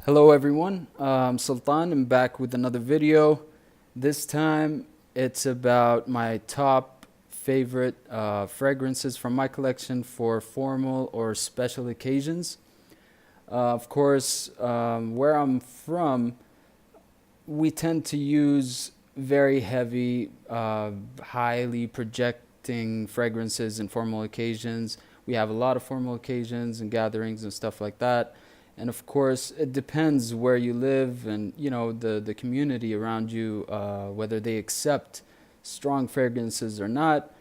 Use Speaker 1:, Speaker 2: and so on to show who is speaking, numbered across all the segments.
Speaker 1: Hello everyone, I'm Sultan. I'm back with another video. This time it's about my top favorite fragrances from my collection for formal or special occasions. Of course, where I'm from, we tend to use very heavy, highly projecting fragrances in formal occasions. We have a lot of formal occasions and gatherings and stuff like that. And of course, it depends where you live and the community around you, whether they accept strong fragrances or not.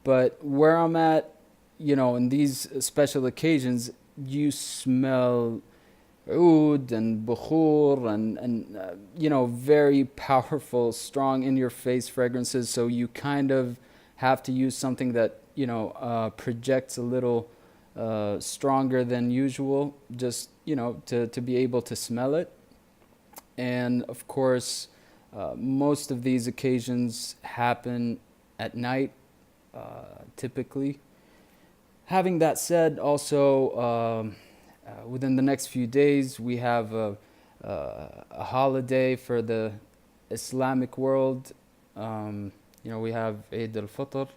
Speaker 1: But where I'm at, in these special occasions, you smell oud and bukhur and very powerful, strong in your face fragrances. So you kind of have to use something that projects a little stronger than usual, just to be able to smell it. And of course, most of these occasions happen at night, typically. Having that said, also within the next few days, we have a holiday for the Islamic world. We have Eid al-Fitr,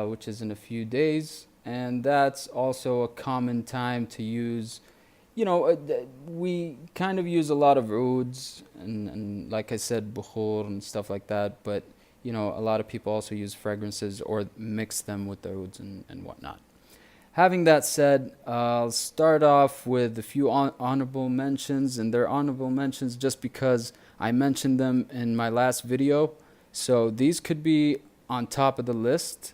Speaker 1: which is in a few days, and that's also a common time to use. We kind of use a lot of ouds and like I said, bukhur and stuff like that, but a lot of people also use fragrances or mix them with the ouds and whatnot. Having that said, I'll start off with a few honorable mentions, and they're honorable mentions just because I mentioned them in my last video. So these could be on top of the list,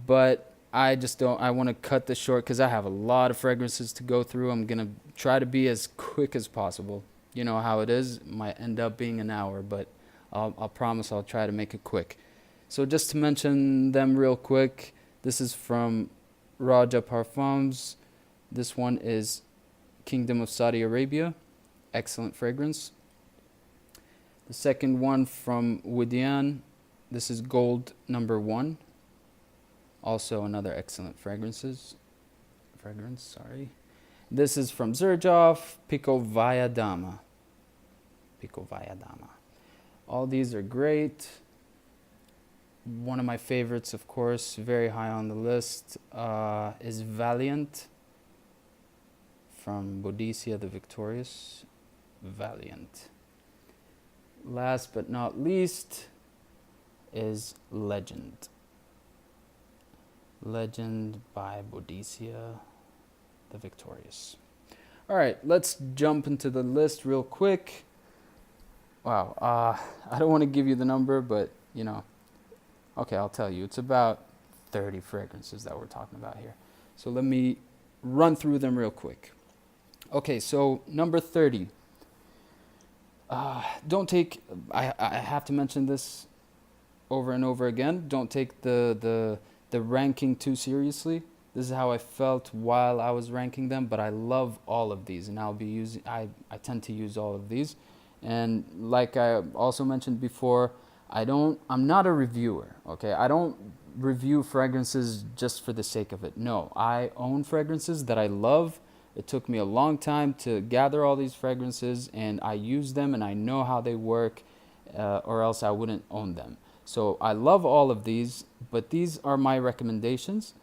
Speaker 1: but I just don't. I want to cut this short because I have a lot of fragrances to go through. I'm gonna try to be as quick as possible. You know how it is. It might end up being an hour, but I'll promise I'll try to make it quick. So just to mention them real quick, this is from Raja Parfums. This one is Kingdom of Saudi Arabia. Excellent fragrance. The second one from Widian. This is Gold Number 1. Also another excellent fragrance. This is from Xerjoff, Pico Valladama. All these are great. One of my favorites, of course, very high on the list, is Valiant from Boudicca the Victorious. Valiant. Last but not least is Legend. Legend by Boudicca the Victorious. All right, let's jump into the list real quick. Wow, I don't want to give you the number, but okay, I'll tell you. It's about 30 fragrances that we're talking about here. So let me run through them real quick. Okay, so number 30. Don't take, I have to mention this over and over again. Don't take the ranking too seriously. This is how I felt while I was ranking them, but I love all of these, and I tend to use all of these. And like I also mentioned before, I'm not a reviewer, okay? I don't review fragrances just for the sake of it. No, I own fragrances that I love. It took me a long time to gather all these fragrances, and I use them and I know how they work, or else I wouldn't own them. So I love all of these, but these are my recommendations.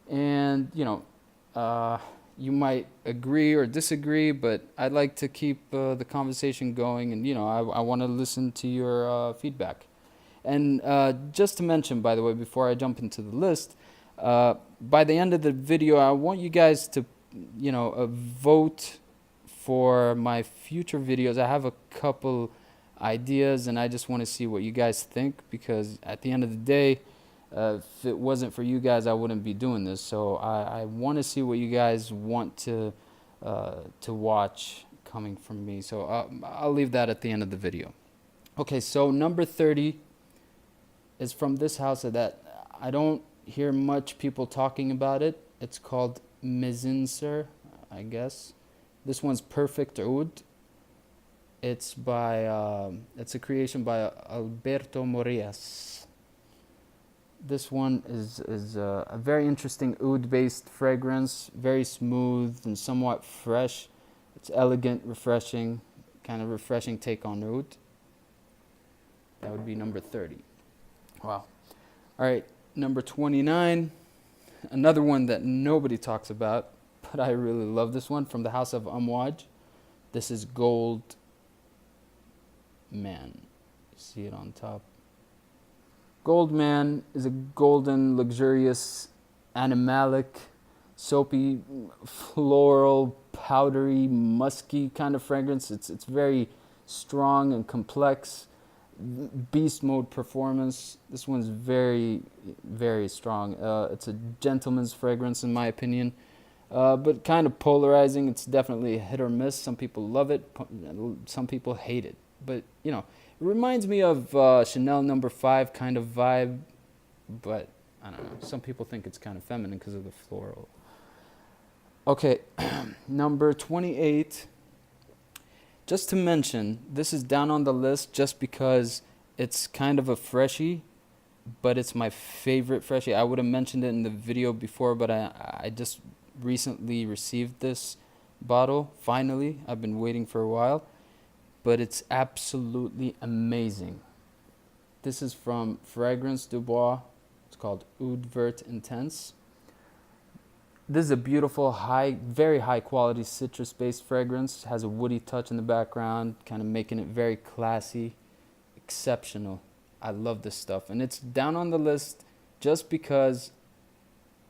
Speaker 1: And, you might agree or disagree, but I'd like to keep the conversation going, and, I want to listen to your feedback. And just to mention, by the way, before I jump into the list, by the end of the video, I want you guys to, vote for my future videos. I have a couple ideas, and I just want to see what you guys think, because at the end of the day, if it wasn't for you guys, I wouldn't be doing this. So I want to see what you guys want to watch coming from me. So I'll leave that at the end of the video. Okay, so number 30 is from this house that I don't hear much people talking about it. It's called Mizinser, I guess. This one's Perfect Oud. It's a creation by Alberto Morias. This one is a very interesting oud-based fragrance, very smooth and somewhat fresh. It's elegant, refreshing, kind of refreshing take on oud. That would be number 30. Wow. All right, number 29, another one that nobody talks about, but I really love this one, from the House of Amwaj. This is Gold Man. See it on top. Gold Man is a golden, luxurious, animalic, soapy, floral, powdery, musky kind of fragrance. It's very strong and complex. Beast mode performance. This one's very, very strong. It's a gentleman's fragrance in my opinion, but kind of polarizing. It's definitely a hit or miss. Some people love it, some people hate it. But you know, it reminds me of Chanel number 5 kind of vibe, but I don't know. Some people think it's kind of feminine because of the floral. Okay, number 28. Just to mention, this is down on the list just because it's kind of a freshie, but it's my favorite freshie. I would have mentioned it in the video before, but I just recently received this bottle, finally. I've been waiting for a while, but it's absolutely amazing. This is from Fragrance du Bois. It's called Oud Vert Intense. This is a beautiful, very high quality citrus-based fragrance. Has a woody touch in the background, kind of making it very classy, exceptional. I love this stuff, and it's down on the list just because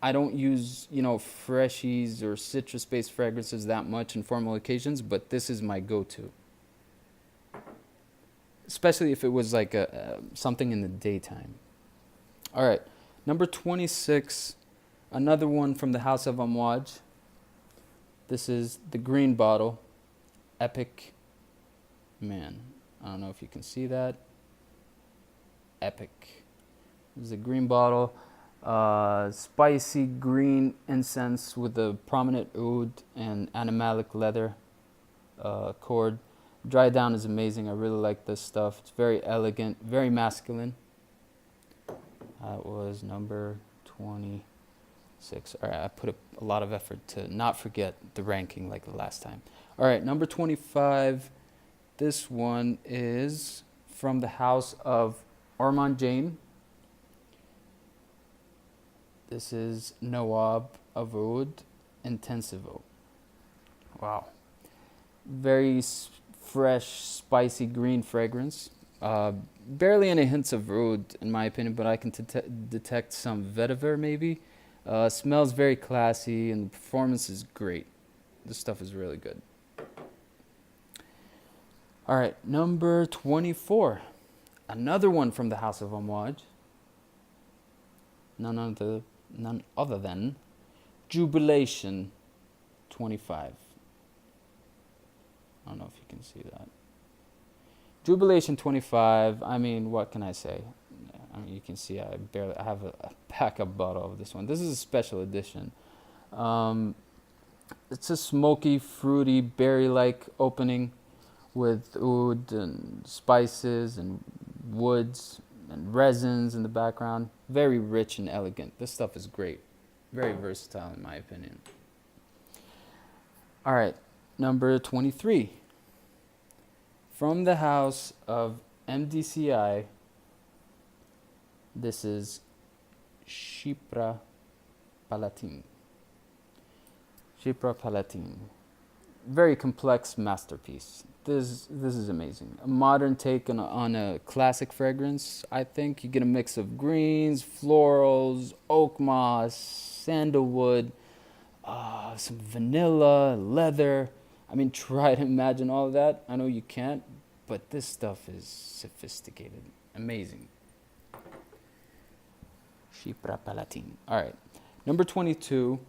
Speaker 1: I don't use, freshies or citrus-based fragrances that much in formal occasions, but this is my go-to. Especially if it was like something in the daytime. All right, number 26. Another one from the House of Amwaj. This is the green bottle, Epic Man. I don't know if you can see that. Epic. This is a green bottle, spicy green incense with a prominent oud and animalic leather cord. Dry down is amazing. I really like this stuff. It's very elegant, very masculine. That was number 20. All right, I put a lot of effort to not forget the ranking like the last time. All right, number 25. This one is from the House of Armand Jain. This is Nawab of Oud Intensivo. Wow. Very fresh, spicy green fragrance. Barely any hints of oud in my opinion, but I can detect some vetiver maybe. Smells very classy, and the performance is great. This stuff is really good. All right, number 24. Another one from the House of Amwaj. None other than Jubilation 25. I don't know if you can see that. Jubilation 25, I mean, what can I say? I mean, you can see I have a backup bottle of this one. This is a special edition. It's a smoky, fruity, berry-like opening with oud and spices and woods and resins in the background. Very rich and elegant. This stuff is great. Very versatile in my opinion. All right, number 23. From the House of MDCI, this is Chypre Palatine. Chypre Palatine. Very complex masterpiece. This is amazing. A modern take on a classic fragrance. I think you get a mix of greens, florals, oak moss, sandalwood, some vanilla, leather. I mean, try to imagine all of that. I know you can't, but this stuff is sophisticated. Amazing. Chypre Palatine. All right. Number 22.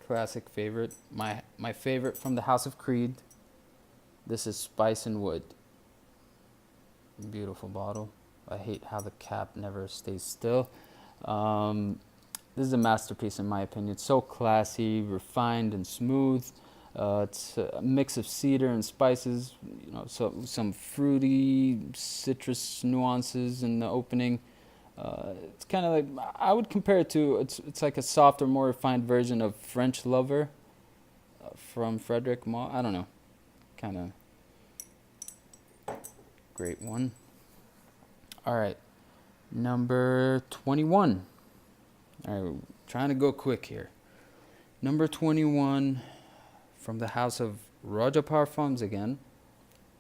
Speaker 1: Classic favorite. My favorite from the House of Creed. This is Spice and Wood. Beautiful bottle. I hate how the cap never stays still. This is a masterpiece in my opinion. It's so classy, refined, and smooth. It's a mix of cedar and spices. So some fruity citrus nuances in the opening. It's kind of like, I would compare it to, it's like a softer, more refined version of French Lover. from Frederick Mall. I don't know. Kind of great one. All right. Number 21. All right, trying to go quick here. Number 21 from the house of Raja Parfums again.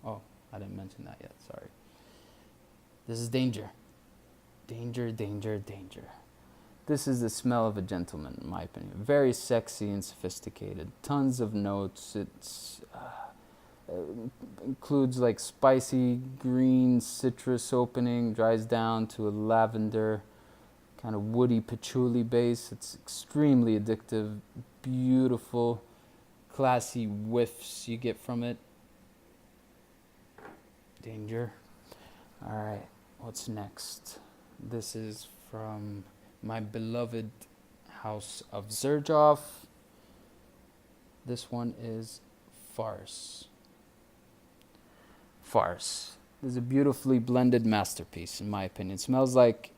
Speaker 1: Oh, I didn't mention that yet. Sorry. This is Danger. Danger, danger, danger. This is the smell of a gentleman, in my opinion. Very sexy and sophisticated. Tons of notes. It's includes like spicy green citrus opening, dries down to a lavender, kind of woody patchouli base. It's extremely addictive, beautiful, classy whiffs you get from it. Danger. All right, what's next? This is from my beloved house of Xerjoff. This one is Farce. Farce. This is a beautifully blended masterpiece, in my opinion. It smells like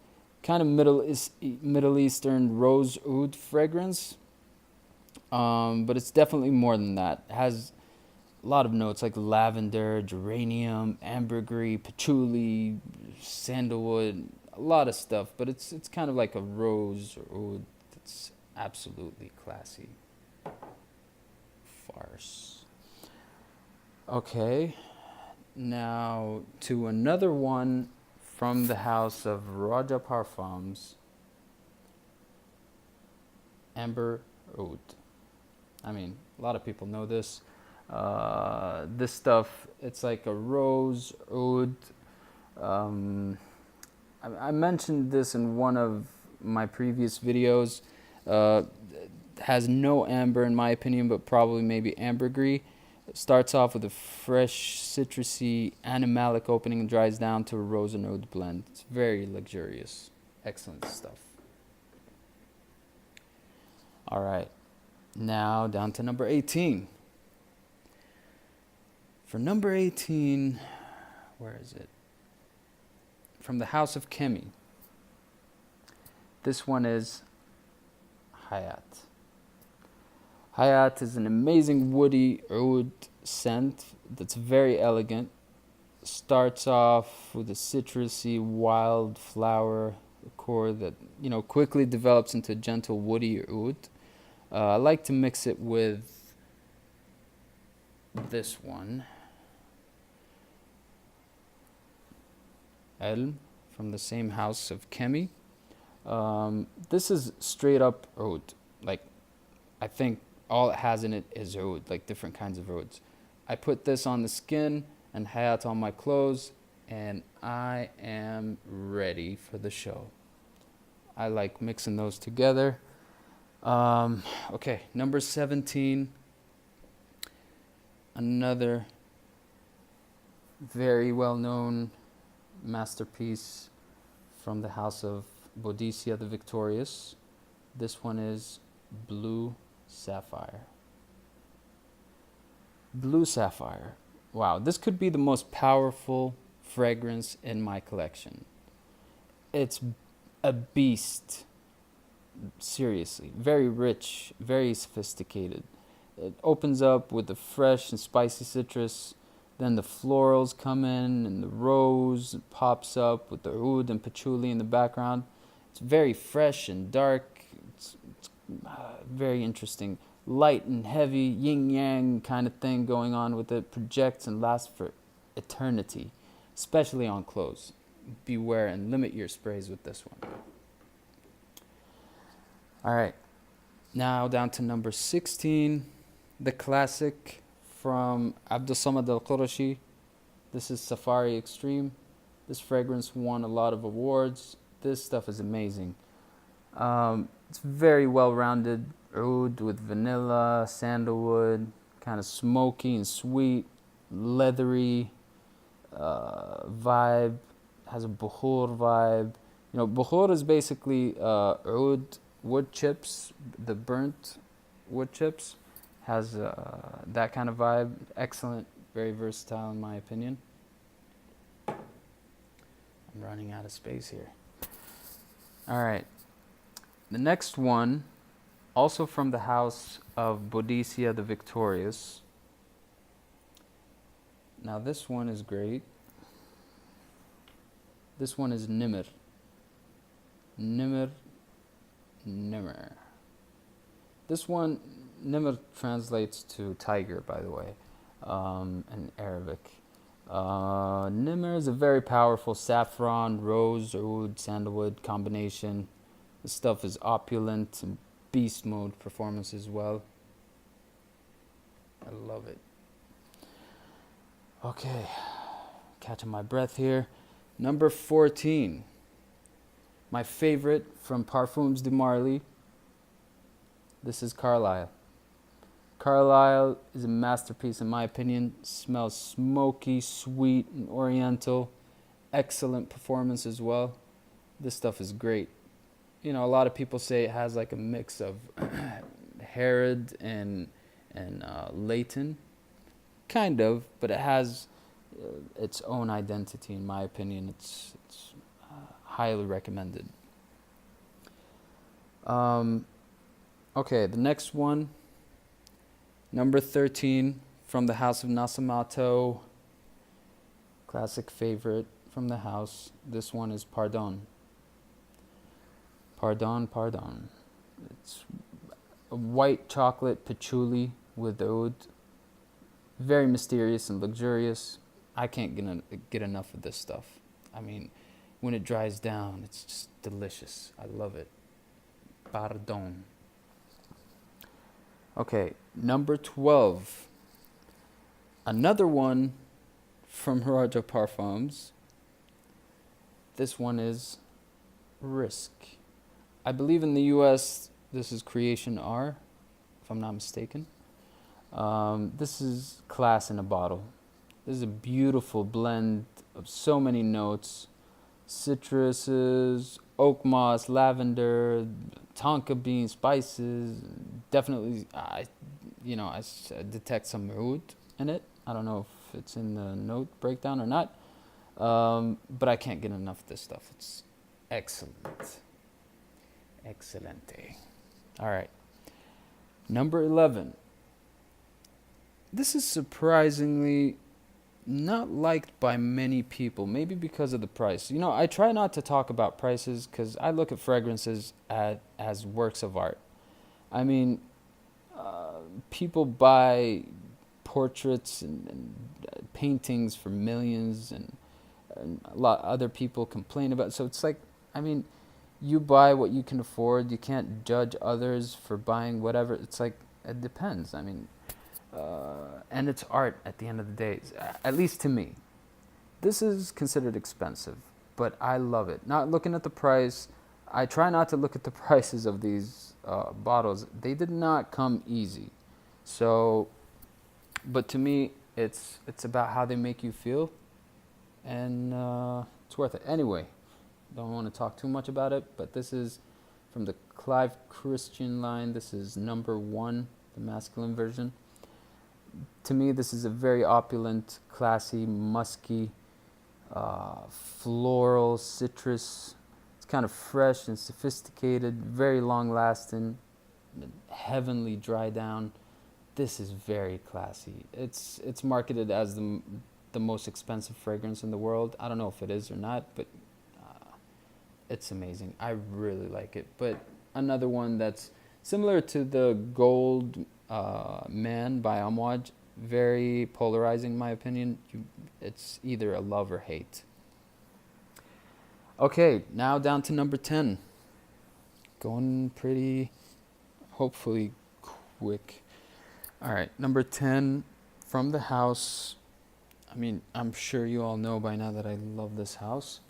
Speaker 1: kind of Middle Eastern rose oud fragrance, but it's definitely more than that. It has a lot of notes like lavender, geranium, ambergris, patchouli, sandalwood, a lot of stuff, but it's kind of like a rose or oud. It's absolutely classy. Farce. Okay, now to another one from the house of Raja Parfums, Amber Oud. I mean, a lot of people know this. This stuff, it's like a rose oud. I mentioned this in one of my previous videos. Has no amber in my opinion, but probably maybe ambergris. It starts off with a fresh, citrusy, animalic opening and dries down to a rose and oud blend. It's very luxurious. Excellent stuff. All right. Now down to number 18. For number 18, where is it? From the house of Kemi. This one is Hayat. Hayat is an amazing woody oud scent that's very elegant. Starts off with a citrusy wild flower core that quickly develops into a gentle woody oud. I like to mix it with this one, Elm, from the same house of Kemi. This is straight up oud. Like, I think all it has in it is oud, like different kinds of ouds. I put this on the skin and Hayat on my clothes, and I am ready for the show. I like mixing those together. Okay, number 17. Another very well-known masterpiece from the house of Boadicea the Victorious. This one is Blue Sapphire. Blue Sapphire. Wow, this could be the most powerful fragrance in my collection. It's a beast. Seriously, very rich, very sophisticated. It opens up with the fresh and spicy citrus, then the florals come in and the rose pops up with the oud and patchouli in the background. It's very fresh and dark. It's very interesting. Light and heavy, yin-yang kind of thing going on with it. Projects and lasts for eternity, especially on clothes. Beware and limit your sprays with this one. All right, now down to number 16, the classic from Abdul Al-Qurashi. This is Safari Extreme. This fragrance won a lot of awards. This stuff is amazing. It's very well-rounded oud with vanilla, sandalwood, kind of smoky and sweet, leathery vibe. Has a bukhur vibe. Bukhur is basically oud wood chips, the burnt wood chips. Has that kind of vibe. Excellent, very versatile in my opinion. I'm running out of space here. All right. The next one, Also from the house of Boadicea the Victorious. Now this one is great. This one is Nimr. Nimr. Nimr. This one, Nimr translates to tiger, by the way, in Arabic. Nimr is a very powerful saffron, rose, oud, sandalwood combination. The stuff is opulent and beast mode performance as well. I love it. Okay, catching my breath here. Number 14. My favorite from Parfums de Marly. This is Carlisle. Carlisle is a masterpiece in my opinion. Smells smoky, sweet, and oriental. Excellent performance as well. This stuff is great. You know, a lot of people say it has like a mix of Herod and Leighton. Kind of, but it has its own identity in my opinion. It's highly recommended. Okay, the next one, number 13, from the house of Nasamato. Classic favorite from the house. This one is Pardon. Pardon, Pardon. It's a white chocolate patchouli with oud. Very mysterious and luxurious. I can't get enough of this stuff. I mean, when it dries down, it's just delicious. I love it. Pardon. Okay, number 12. Another one from Harajo Parfums. This one is Risk. I believe in the US this is Creation R, if I'm not mistaken. This is class in a bottle. This is a beautiful blend of so many notes. Citruses, oak moss, lavender, tonka bean, spices. Definitely, I detect some oud in it. I don't know if it's in the note breakdown or not. But I can't get enough of this stuff. It's excellent. Excelente. All right. Number 11. This is surprisingly not liked by many people, maybe because of the price. You know, I try not to talk about prices because I look at fragrances as works of art. I mean, people buy portraits and paintings for millions, and a lot of other people complain about it. So it's like, I mean, you buy what you can afford. You can't judge others for buying whatever. It's like, it depends. I mean, and it's art at the end of the day, at least to me. This is considered expensive, but I love it. Not looking at the price, I try not to look at the prices of these bottles. They did not come easy. So, but to me, it's about how they make you feel, and it's worth it. Anyway, don't want to talk too much about it, but this is from the Clive Christian line. This is number 1, the masculine version. To me, this is a very opulent, classy, musky, floral, citrus. It's kind of fresh and sophisticated, very long-lasting, heavenly dry down. This is very classy. It's marketed as the most expensive fragrance in the world. I don't know if it is or not, but it's amazing. I really like it. But another one that's similar to the Gold Man by Amouage, very polarizing in my opinion. It's either a love or hate. Okay, now down to number 10. Going pretty, hopefully, quick. All right, number 10 from the house. I mean, I'm sure you all know by now that I love this house.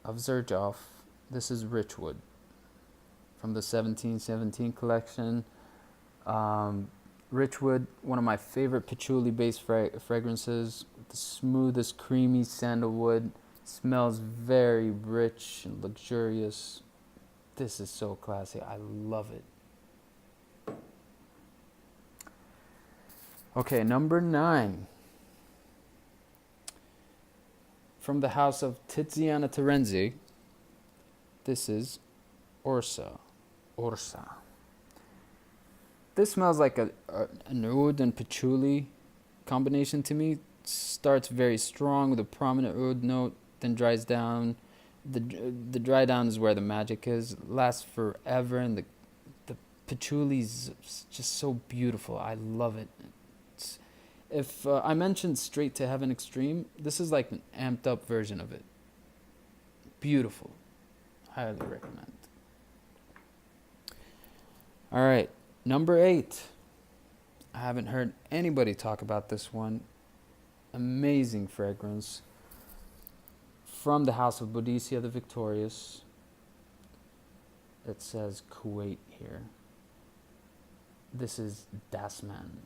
Speaker 1: Of Xerjoff. This is Richwood from the 1717 collection. Richwood, one of my favorite patchouli-based fragrances. The smoothest, creamy sandalwood. Smells very rich and luxurious. This is so classy. I love it. Okay, number 9. From the house of Tiziana Terenzi. This is Orsa. Orsa. This smells like an oud and patchouli combination to me. Starts very strong with a prominent oud note, then dries down. The dry down is where the magic is. Lasts forever, and the patchouli's just so beautiful. I love it. If I mentioned Straight to Heaven Extreme, this is like an amped up version of it. Beautiful. Highly recommend. All right, number 8. I haven't heard anybody talk about this one. Amazing fragrance from the House of Boudicca the Victorious. It says Kuwait here. This is Dasman.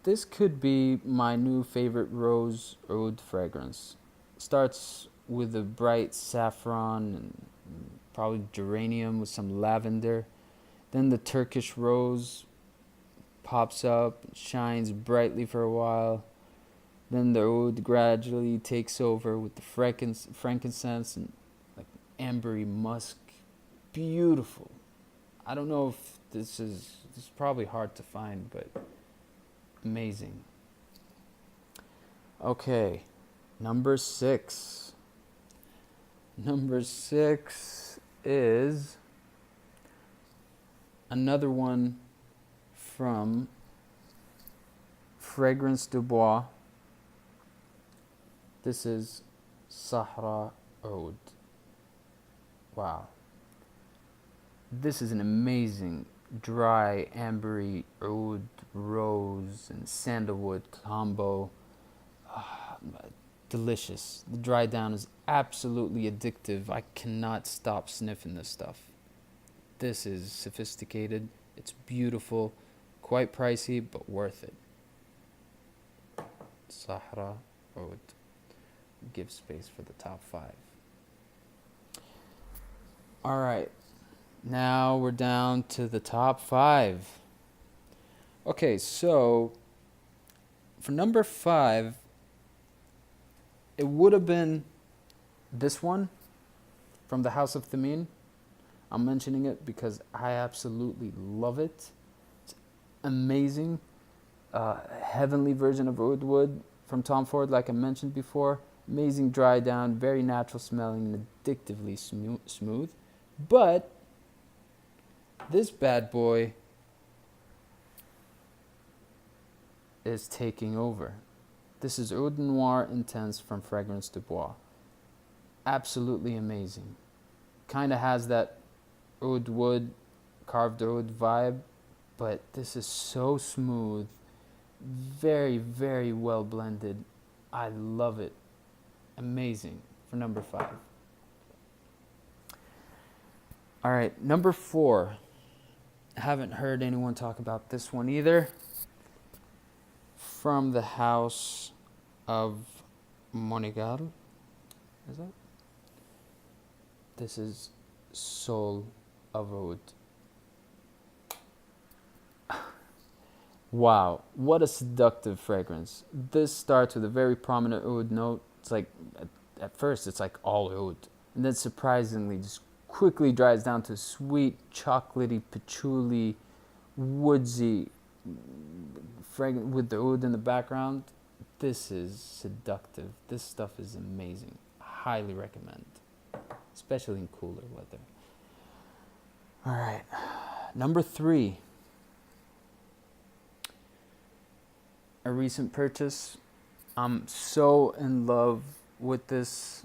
Speaker 1: This could be my new favorite rose oud fragrance. Starts with a bright saffron and probably geranium with some lavender. Then the Turkish rose pops up, shines brightly for a while. Then the oud gradually takes over with the frankincense and like ambery musk. Beautiful. I don't know if this is probably hard to find, but amazing. Okay, number 6. Number 6 is another one from Fragrance du Bois. This is Sahra Oud. Wow. This is an amazing dry, ambery oud, rose, and sandalwood combo. Delicious. The dry down is absolutely addictive. I cannot stop sniffing this stuff. This is sophisticated. It's beautiful. Quite pricey, but worth it. Sahra Oud. Give space for the top 5. All right. Now we're down to the top 5. Okay, so for number 5, it would have been this one from the House of Thameen. I'm mentioning it because I absolutely love it. It's amazing. Heavenly version of oud wood from Tom Ford, like I mentioned before. Amazing dry down, very natural smelling, and addictively smooth. But this bad boy is taking over. This is Oud Noir Intense from Fragrance du Bois. Absolutely amazing. Kind of has that oud wood, carved oud vibe, but this is so smooth. Very, very well blended. I love it. Amazing for number 5. All right, number 4. I haven't heard anyone talk about this one either. From the House of Monegal. Is that? This is Soul of Oud. Wow, what a seductive fragrance. This starts with a very prominent oud note. It's like, at first, it's like all oud. And then surprisingly, just quickly dries down to sweet, chocolatey, patchouli, woodsy fragrance with the oud in the background. This is seductive. This stuff is amazing. Highly recommend, especially in cooler weather. All right, number 3. A recent purchase. I'm so in love with this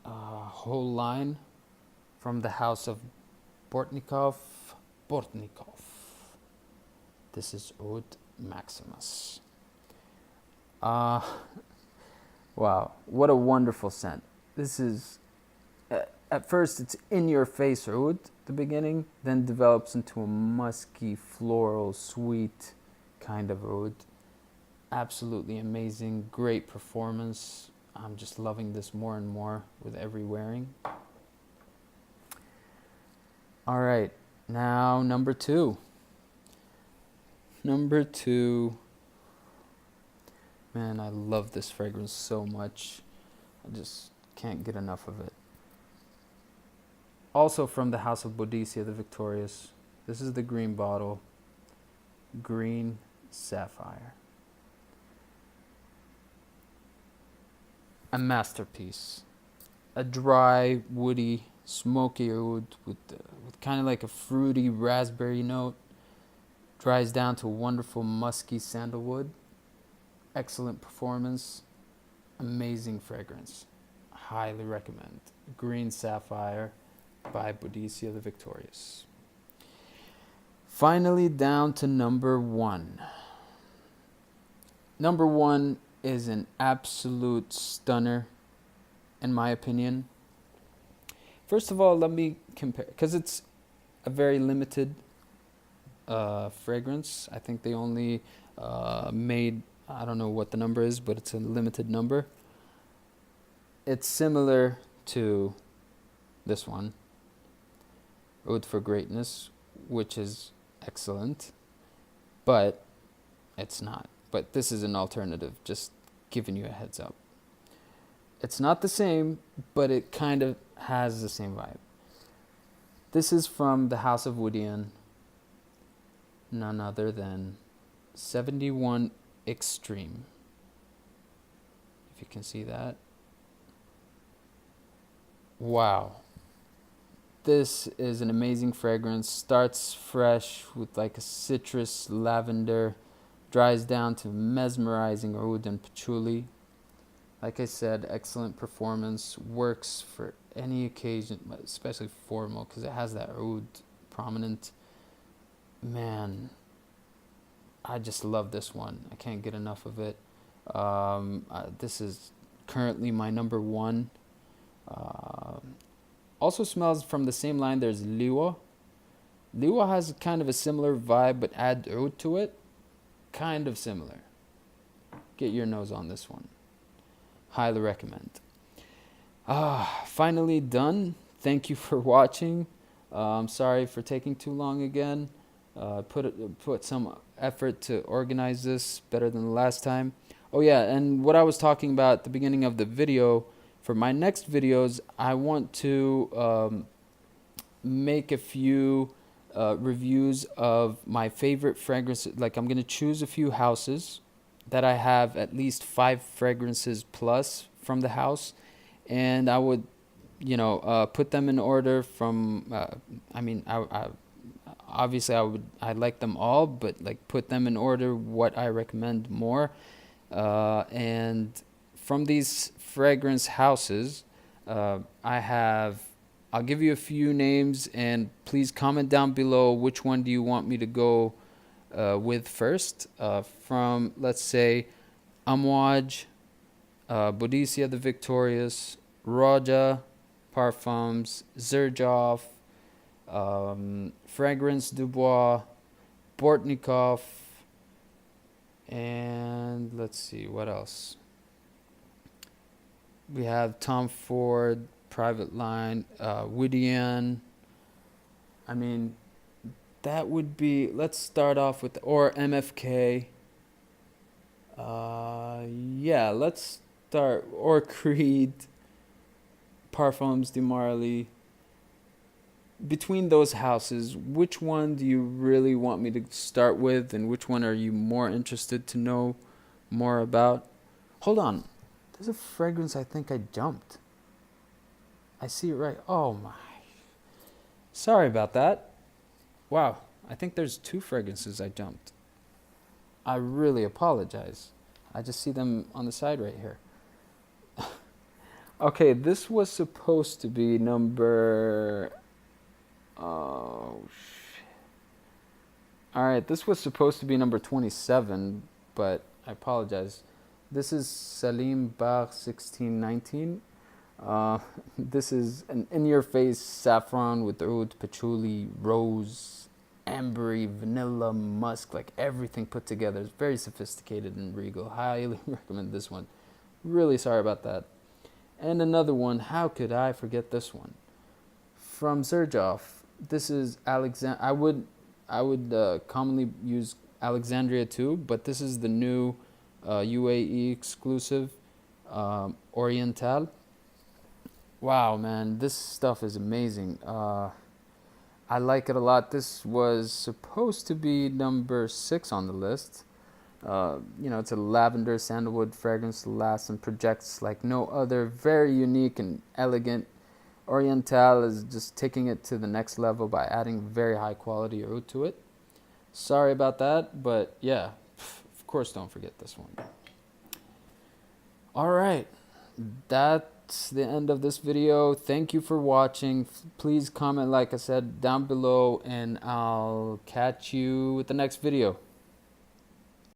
Speaker 1: whole line from the House of Bortnikov. This is Oud Maximus. Wow, what a wonderful scent. This is, at first it's in your face oud, the beginning, then develops into a musky, floral, sweet kind of oud. Absolutely amazing, great performance. I'm just loving this more and more with every wearing. All right, now number 2. Number 2. Man, I love this fragrance so much. I just can't get enough of it. Also from the house of Boadicea the Victorious. This is the green bottle. Green Sapphire. A masterpiece. A dry, woody, smoky oud with kind of like a fruity raspberry note. Dries down to wonderful musky sandalwood. Excellent performance. Amazing fragrance. Highly recommend. Green Sapphire by Boadicea the Victorious. Finally, down to number 1. Number 1 is an absolute stunner, in my opinion. First of all, let me compare, because it's a very limited fragrance. I think they only made, I don't know what the number is, but it's a limited number. It's similar to this one, Ode for Greatness, which is excellent, but it's not. But this is an alternative, just giving you a heads up. It's not the same, but it kind of has the same vibe. This is from the House of Woodian, none other than 71 Extreme. If you can see that. Wow. This is an amazing fragrance. Starts fresh with like a citrus lavender, dries down to mesmerizing oud and patchouli. Like I said, excellent performance. Works for any occasion, especially formal, because it has that oud prominent. Man, I just love this one. I can't get enough of it. This is currently my number 1. Also smells from the same line. There's Liwa. Liwa has kind of a similar vibe, but add oud to it. Kind of similar. Get your nose on this one. Highly recommend. Finally done. Thank you for watching. I'm sorry for taking too long again. Put some effort to organize this better than the last time. Oh yeah, and what I was talking about at the beginning of the video, for my next videos, I want to make a few reviews of my favorite fragrances. Like, I'm going to choose a few houses that I have at least 5 fragrances plus from the house, and I would, put them in order from, I obviously I like them all, but like put them in order what I recommend more. And from these fragrance houses, I'll give you a few names, and please comment down below which one do you want me to go with first. From, let's say, Amouage, Boadicea the Victorious, Roja Parfums, Xerjoff, Fragrance Dubois, Bortnikov, and let's see, what else? We have Tom Ford, Private Line, Woodian. I mean, that would be, let's start off with, or MFK. Yeah, let's start, or Creed, Parfums de Marly. Between those houses, which one do you really want me to start with, and which one are you more interested to know more about? Hold on. There's a fragrance I think I jumped. I see it right. Oh my. Sorry about that. Wow. I think there's 2 fragrances I jumped. I really apologize. I just see them on the side right here. Okay, this was supposed to be number... Oh, shit. Alright, this was supposed to be number 27, but I apologize. This is Salim Bar 1619. This is an in-your-face saffron with oud, patchouli, rose, ambery, vanilla, musk, like everything put together. It's very sophisticated and regal. Highly recommend this one. Really sorry about that. And another one, how could I forget this one? From Xerjoff. This is Alexander. I would commonly use Alexandria too, but this is the new UAE exclusive Oriental. Wow, man, this stuff is amazing. I like it a lot. This was supposed to be number 6 on the list. It's a lavender sandalwood fragrance that lasts and projects like no other. Very unique and elegant. Oriental is just taking it to the next level by adding very high quality oud to it. Sorry about that, but yeah, of course, don't forget this one. All right, that's the end of this video. Thank you for watching. Please comment, like I said, down below, and I'll catch you with the next video.